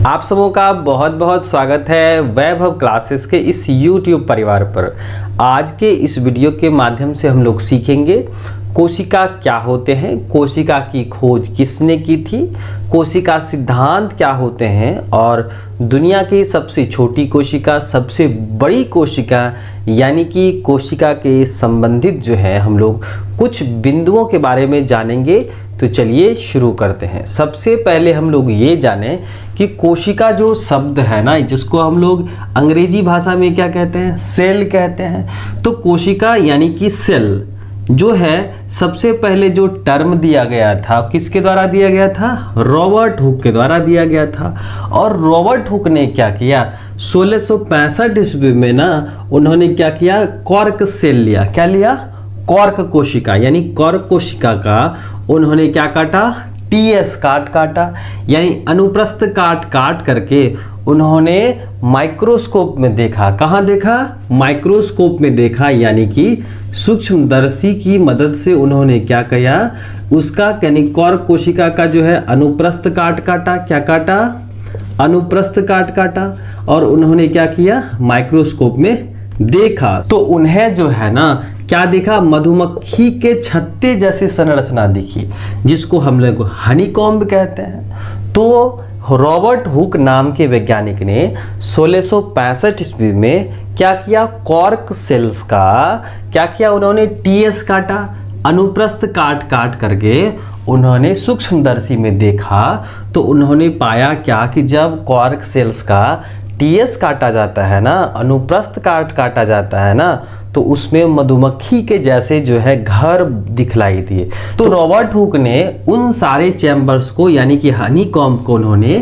आप सबों का बहुत बहुत स्वागत है वैभव क्लासेस के इस YouTube परिवार पर। आज के इस वीडियो के माध्यम से हम लोग सीखेंगे कोशिका क्या होते हैं, कोशिका की खोज किसने की थी, कोशिका सिद्धांत क्या होते हैं और दुनिया की सबसे छोटी कोशिका, सबसे बड़ी कोशिका यानी कि कोशिका के संबंधित जो है हम लोग कुछ बिंदुओं के बारे में जानेंगे। तो चलिए शुरू करते हैं। सबसे पहले हम लोग ये जानें कि कोशिका जो शब्द है ना, जिसको हम लोग अंग्रेजी भाषा में क्या कहते हैं, सेल कहते हैं। तो कोशिका यानी कि सेल जो है सबसे पहले जो टर्म दिया गया था किसके द्वारा दिया गया था, रॉबर्ट हुक के द्वारा दिया गया था। और रॉबर्ट हुक ने क्या किया, 1665 ईस्वी में ना उन्होंने क्या किया, कॉर्क सेल लिया। क्या लिया, कॉर्क कोशिका यानी कॉर्क कोशिका का उन्होंने क्या काटा, टीएस काटा यानी अनुप्रस्थ काट करके उन्होंने माइक्रोस्कोप में देखा। कहाँ देखा, माइक्रोस्कोप में देखा यानी कि सूक्ष्मदर्शी की मदद से उन्होंने क्या किया, उसका यानी कॉर्क कोशिका का जो है अनुप्रस्थ काटा। क्या काटा, अनुप्रस्थ काटा और उन्होंने क्या किया, माइक्रोस्कोप में देखा। तो उन्हें जो है ना क्या देखा, मधुमक्खी के छत्ते जैसी संरचना दिखी, जिसको हम लोग हनीकॉम्ब कहते हैं। तो रॉबर्ट हुक नाम के वैज्ञानिक ने 1665 ईस्वी में क्या किया, कॉर्क सेल्स का क्या किया, उन्होंने टीएस काटा, अनुप्रस्थ काट करके उन्होंने सूक्ष्मदर्शी में देखा। तो उन्होंने पाया क्या कि जब कॉर्क सेल्स का टीएस काटा जाता है ना, अनुप्रस्थ काटा जाता है ना, तो उसमें मधुमक्खी के जैसे जो है घर दिखलाई दिए। तो रॉबर्ट हुक ने उन सारे चैम्बर्स को यानी कि हनीकॉम्ब को उन्होंने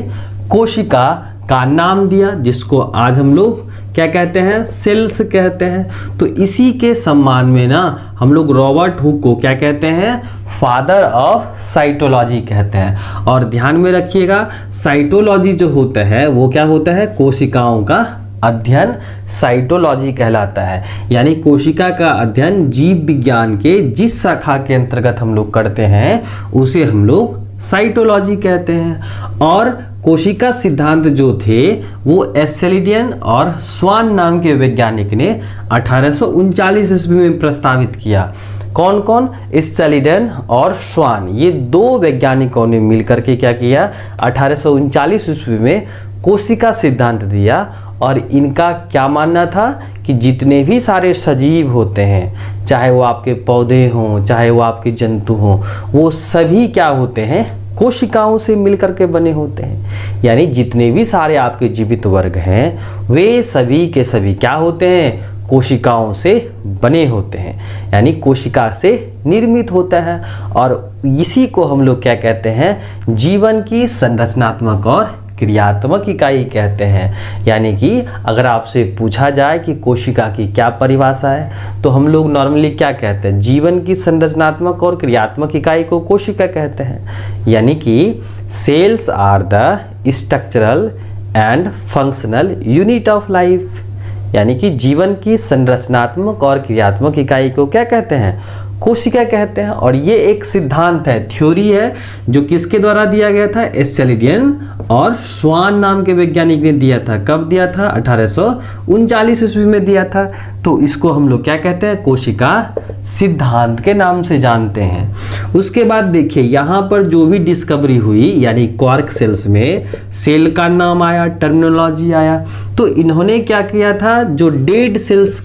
कोशिका का नाम दिया, जिसको आज हम लोग क्या कहते हैं, सेल्स कहते हैं। तो इसी के सम्मान में ना हम लोग रॉबर्ट हुक को क्या कहते हैं, फादर ऑफ साइटोलॉजी कहते हैं। और ध्यान में रखिएगा, साइटोलॉजी जो होता है वो क्या होता है, कोशिकाओं का अध्ययन साइटोलॉजी कहलाता है। यानी कोशिका का अध्ययन जीव विज्ञान के जिस शाखा के अंतर्गत हम लोग करते हैं उसे हम लोग साइटोलॉजी कहते हैं। और कोशिका सिद्धांत जो थे वो एस्सेलिडियन और स्वान नाम के वैज्ञानिक ने 1839 ईस्वी में प्रस्तावित किया। कौन कौन, एस्सेलिडियन और स्वान, ये दो वैज्ञानिकों ने मिलकर के क्या किया, 1839 ईस्वी में कोशिका सिद्धांत दिया। और इनका क्या मानना था कि जितने भी सारे सजीव होते हैं, चाहे वो आपके पौधे हों, चाहे वो आपके जंतु हों, वो सभी क्या होते हैं, कोशिकाओं से मिलकर के बने होते हैं। यानी जितने भी सारे आपके जीवित वर्ग हैं वे सभी के सभी क्या होते हैं, कोशिकाओं से बने होते हैं, यानी कोशिका से निर्मित होता है। और इसी को हम लोग क्या कहते हैं, जीवन की संरचनात्मक और क्रियात्मक इकाई कहते हैं। यानी कि अगर आपसे पूछा जाए कि कोशिका की क्या परिभाषा है, तो हम लोग नॉर्मली क्या कहते हैं, जीवन की संरचनात्मक और क्रियात्मक इकाई को कोशिका कहते हैं। यानी कि cells are the structural and functional unit of life. यानी कि जीवन की संरचनात्मक और क्रियात्मक इकाई को क्या कहते हैं, कोशिका कहते हैं। और ये एक सिद्धांत है, थ्योरी है, जो किसके द्वारा दिया गया था, एस्सेलिडियन और स्वान नाम के वैज्ञानिक ने दिया था। कब दिया था, 1839 ईस्वी में दिया था। तो इसको हम लोग क्या कहते हैं, कोशिका सिद्धांत के नाम से जानते हैं। उसके बाद देखिए यहाँ पर जो भी डिस्कवरी हुई, यानी कॉर्क सेल्स में सेल का नाम आया, टर्मिनोलॉजी आया। तो इन्होंने क्या किया था, जो डेड सेल्स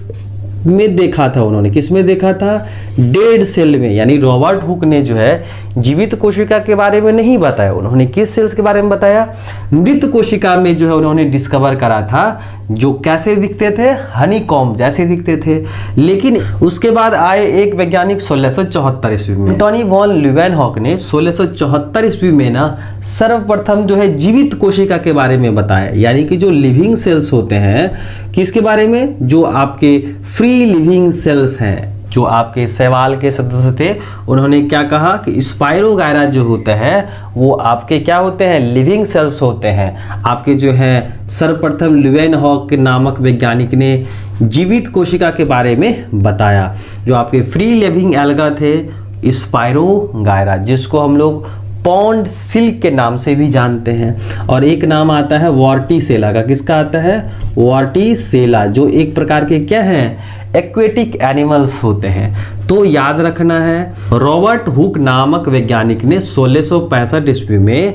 में देखा था, उन्होंने किस में देखा था, डेड सेल में। यानी रॉबर्ट हुक ने जो है जीवित कोशिका के बारे में नहीं बताया, उन्होंने किस सेल्स के बारे में बताया, मृत कोशिका में जो है उन्होंने डिस्कवर करा था, जो कैसे दिखते थे, हनीकॉम्ब जैसे दिखते थे। लेकिन उसके बाद आए एक वैज्ञानिक 1674 ईस्वी में, एंटोनी वॉन ल्यूवेनहॉक ने 1674 ईस्वी में ना सर्वप्रथम जो है जीवित कोशिका के बारे में बताया। यानी कि जो लिविंग सेल्स होते हैं, किसके बारे में, जो आपके फ्री लिविंग सेल्स हैं, जो आपके शैवाल के सदस्य थे, उन्होंने क्या कहा कि स्पाइरोगायरा जो होता है वो आपके क्या होते हैं, लिविंग सेल्स होते हैं। आपके जो है सर्वप्रथम ल्यूवेनहॉक नामक वैज्ञानिक ने जीवित कोशिका के बारे में बताया। जो आपके फ्री लिविंग एल्गा थे, स्पाइरोगायरा, जिसको हम लोग पॉन्ड सिल्क के नाम से भी जानते हैं। और एक नाम आता है वॉर्टिसेला का, किसका आता है? वॉर्टिसेला, जो एक प्रकार के क्या हैं? एक्वेटिक एनिमल्स होते हैं। तो याद रखना है, रॉबर्ट हुक नामक वैज्ञानिक ने 1665 ईस्वी में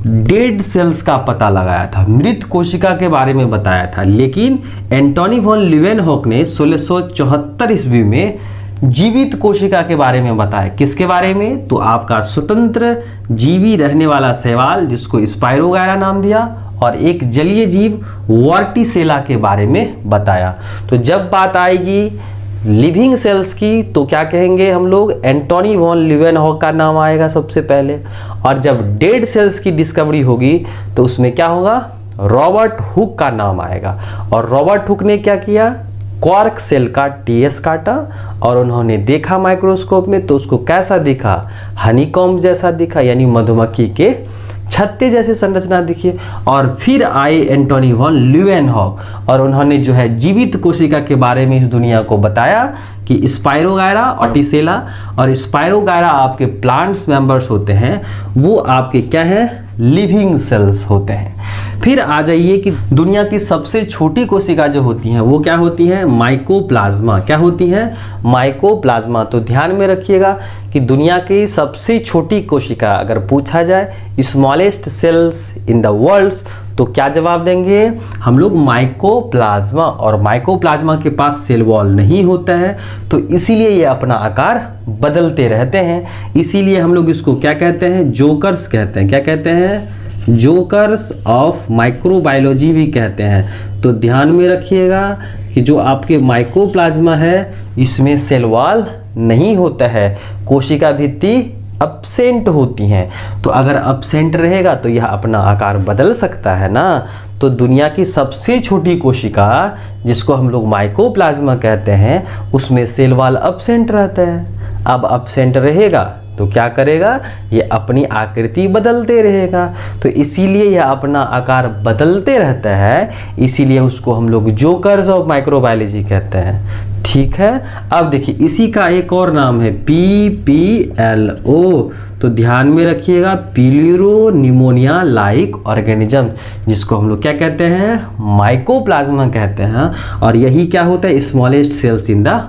डेड सेल्स का पता लगाया था, मृत कोशिका के बारे में बताया था। लेकिन एंटोनी वॉन लीवेनहॉक ने 1674 ईस्वी में जीवित कोशिका के बारे में बताया। किसके बारे में? तो आपका स्वतंत्र जीवी रहने वाला शैवाल, जिसको स्पाइरोगायरा नाम दिया, और एक जलीय जीव वॉर्टिसेला के बारे में बताया। तो जब बात आएगी लिविंग सेल्स की तो क्या कहेंगे हम लोग? एंटोनी वॉन लीवेनहॉक का नाम आएगा सबसे पहले। और जब डेड सेल्स की डिस्कवरी होगी तो उसमें क्या होगा? रॉबर्ट हुक का नाम आएगा। और रॉबर्ट हुक ने क्या किया? क्वार्क सेल का टीएस काटा और उन्होंने देखा माइक्रोस्कोप में, तो उसको कैसा दिखा? हनीकॉम्ब जैसा दिखा, यानी मधुमक्खी के छत्ते जैसे संरचना दिखी। और फिर आए एंटोनी वॉन लीवेनहॉक और उन्होंने जो है जीवित कोशिका के बारे में इस दुनिया को बताया कि स्पाइरोगायरा, वॉर्टिसेला, और स्पाइरोगायरा आपके प्लांट्स मेंबर्स होते हैं, वो आपके क्या हैं? लिविंग सेल्स होते हैं। फिर आ जाइए कि दुनिया की सबसे छोटी कोशिका जो होती हैं वो क्या होती हैं? माइकोप्लाज्मा। क्या होती हैं? माइकोप्लाज्मा। तो ध्यान में रखिएगा कि दुनिया की सबसे छोटी कोशिका अगर पूछा जाए, smallest cells in the world, तो क्या जवाब देंगे हम लोग? माइकोप्लाज्मा। और माइकोप्लाज्मा के पास सेल वॉल नहीं होता है, तो इसीलिए ये अपना आकार बदलते रहते हैं। इसीलिए हम लोग इसको क्या कहते हैं? जोकर्स कहते हैं। क्या कहते हैं? जोकर्स ऑफ माइक्रोबायोलॉजी भी कहते हैं। तो ध्यान में रखिएगा कि जो आपके माइकोप्लाज्मा है, इसमें सेल वॉल नहीं होता है, कोशिका भित्ति अब्सेंट होती हैं। तो अगर अब्सेंट रहेगा तो यह अपना आकार बदल सकता है ना। तो दुनिया की सबसे छोटी कोशिका, जिसको हम लोग माइकोप्लाज्मा कहते हैं, उसमें सेल वॉल अब्सेंट रहता है। अब अब्सेंट रहेगा तो क्या करेगा? ये अपनी आकृति बदलते रहेगा। तो इसीलिए यह अपना आकार बदलते रहता है, इसीलिए उसको हम लोग जोकर्स ऑफ माइक्रोबायोलॉजी कहते हैं। ठीक है। अब देखिए इसी का एक और नाम है PPLO। तो ध्यान में रखिएगा, प्यूरो निमोनिया लाइक ऑर्गेनिज्म, जिसको हम लोग क्या कहते हैं? माइकोप्लाज्मा कहते हैं। और यही क्या होता है? Smallest cells in the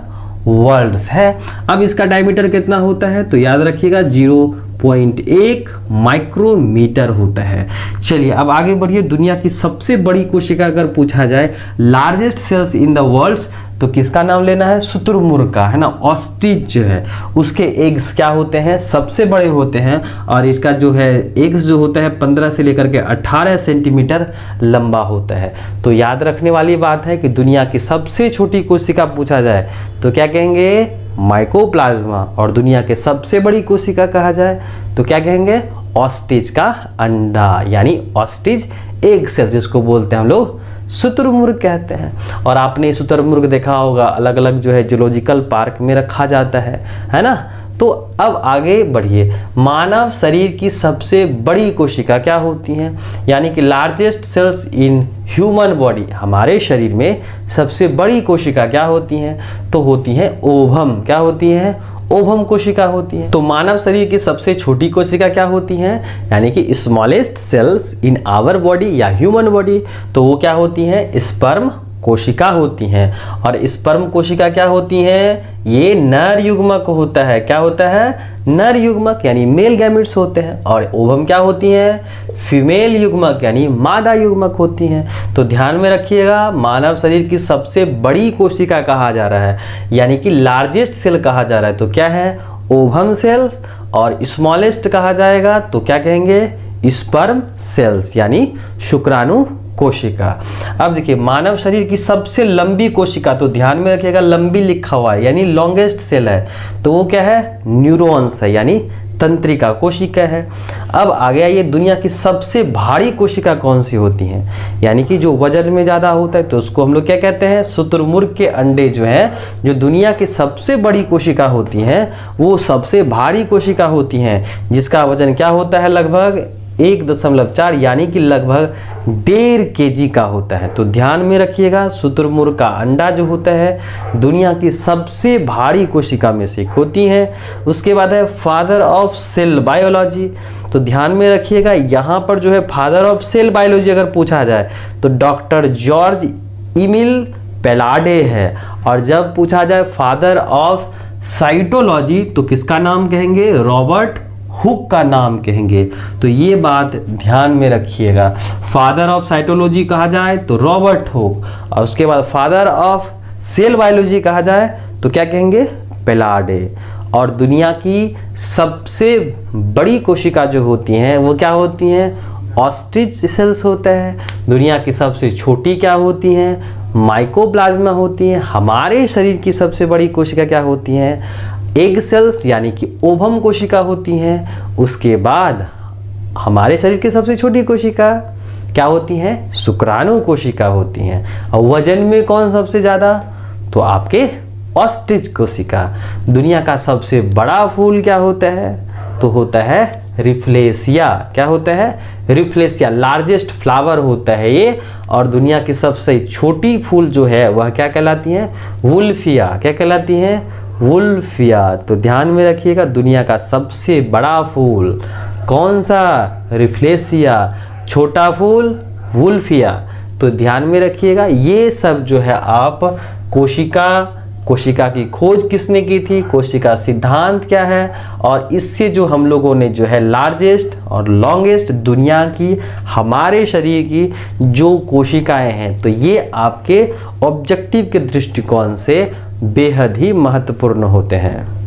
worlds है। अब इसका डायमीटर कितना होता है? तो याद रखिएगा 0.1 माइक्रोमीटर होता है। चलिए अब आगे बढ़िए। दुनिया की सबसे बड़ी कोशिका अगर पूछा जाए, largest cells in the world, तो किसका नाम लेना है? शुतुरमुर्ग का, है ना। ऑस्ट्रिच जो है उसके एग्स क्या होते हैं? सबसे बड़े होते हैं। और इसका जो है एग्स जो होता है 15 से लेकर के 18 सेंटीमीटर लंबा होता है। तो याद रखने वाली बात है कि दुनिया की सबसे छोटी कोशिका पूछा जाए तो क्या कहेंगे? माइकोप्लाज्मा। और दुनिया के सबसे बड़ी कोशिका कहा जाए तो क्या कहेंगे? ऑस्ट्रिच का अंडा, यानी ऑस्ट्रिच एग सेल, जिसको बोलते हैं हम लोग शुतुरमुर्ग कहते हैं। और आपने शुतुरमुर्ग देखा होगा, अलग अलग जो है जूलॉजिकल पार्क में रखा जाता है ना। तो अब आगे बढ़िए। मानव शरीर की सबसे बड़ी कोशिका क्या होती हैं? यानी कि largest cells in human body, हमारे शरीर में सबसे बड़ी कोशिका क्या होती हैं? तो होती हैं ओवम। क्या होती हैं? ओवम कोशिका होती है। तो मानव शरीर की सबसे छोटी कोशिका क्या होती हैं? यानी कि smallest cells in our body या ह्यूमन बॉडी, तो वो क्या होती हैं? स्पर्म कोशिका होती हैं। और स्पर्म कोशिका क्या होती हैं? ये नर युग्मक होता है। क्या होता है? नर युग्मक, यानी मेल गैमेट्स होते हैं। और ओवम क्या होती हैं? फीमेल युग्मक, यानी मादा युग्मक होती हैं। तो ध्यान में रखिएगा, मानव शरीर की सबसे बड़ी कोशिका कहा जा रहा है, यानी कि लार्जेस्ट सेल कहा जा रहा है, तो क्या है? Ovum sales. और स्मॉलेस्ट कहा जाएगा तो क्या कहेंगे? स्पर्म सेल्स, यानी शुक्राणु कोशिका। अब देखिए मानव शरीर की सबसे लंबी कोशिका, तो ध्यान में रखिएगा लंबी लिखा हुआ है, यानी लॉन्गेस्ट सेल है, तो वो क्या है? न्यूरॉन्स है, यानी तंत्रिका कोशिका है। अब आ गया ये दुनिया की सबसे भारी कोशिका कौन सी होती हैं? यानी कि जो वजन में ज़्यादा होता है, तो उसको हम लोग क्या कहते हैं? शुतुरमुर्ग के अंडे जो हैं, जो दुनिया की सबसे बड़ी कोशिका होती हैं, वो सबसे भारी कोशिका होती हैं, जिसका वजन क्या होता है? लगभग 1.4 यानी कि लगभग 1.5 kg का होता है। तो ध्यान में रखिएगा, शुतुरमुर्ग का अंडा जो होता है दुनिया की सबसे भारी कोशिका में से एक होती है। उसके बाद है फादर ऑफ सेल बायोलॉजी। तो ध्यान में रखिएगा, यहाँ पर जो है फादर ऑफ सेल बायोलॉजी अगर पूछा जाए तो डॉक्टर जॉर्ज इमिल पेलाडे है, और जब पूछा जाए फादर ऑफ साइटोलॉजी तो किसका नाम कहेंगे, रॉबर्ट हुक का नाम कहेंगे। तो ये बात ध्यान में रखिएगा, फादर ऑफ साइटोलॉजी कहा जाए तो रॉबर्ट हुक, और उसके बाद फादर ऑफ सेल बायोलॉजी कहा जाए तो क्या कहेंगे, पेलाडे। और दुनिया की सबसे बड़ी कोशिका जो होती हैं वो क्या होती हैं, ऑस्ट्रिच सेल्स होता है। दुनिया की सबसे छोटी क्या होती हैं, माइकोप्लाज्मा होती हैं। हमारे शरीर की सबसे बड़ी कोशिका क्या होती हैं, एग सेल्स यानी कि ओवम कोशिका होती हैं। उसके बाद हमारे शरीर की सबसे छोटी कोशिका क्या होती हैं, शुक्राणु कोशिका होती हैं। और वजन में कौन सबसे ज़्यादा, तो आपके ऑस्ट्रिच कोशिका। दुनिया का सबसे बड़ा फूल क्या होता है, तो होता है रिफ्लेसिया। क्या होता है, रिफ्लेसिया, लार्जेस्ट फ्लावर होता है ये। और दुनिया की सबसे छोटी फूल जो है वह क्या कहलाती है, वुल्फिया। क्या कहलाती है, वुल्फिया। तो ध्यान में रखिएगा, दुनिया का सबसे बड़ा फूल कौन सा, रिफ्लेसिया, छोटा फूल वुल्फिया। तो ध्यान में रखिएगा, ये सब जो है आप कोशिका की खोज किसने की थी, कोशिका सिद्धांत क्या है, और इससे जो हम लोगों ने जो है लार्जेस्ट और लॉन्गेस्ट दुनिया की हमारे शरीर की जो कोशिकाएं हैं, तो ये आपके ऑब्जेक्टिव के दृष्टिकोण से बेहद ही महत्वपूर्ण होते हैं।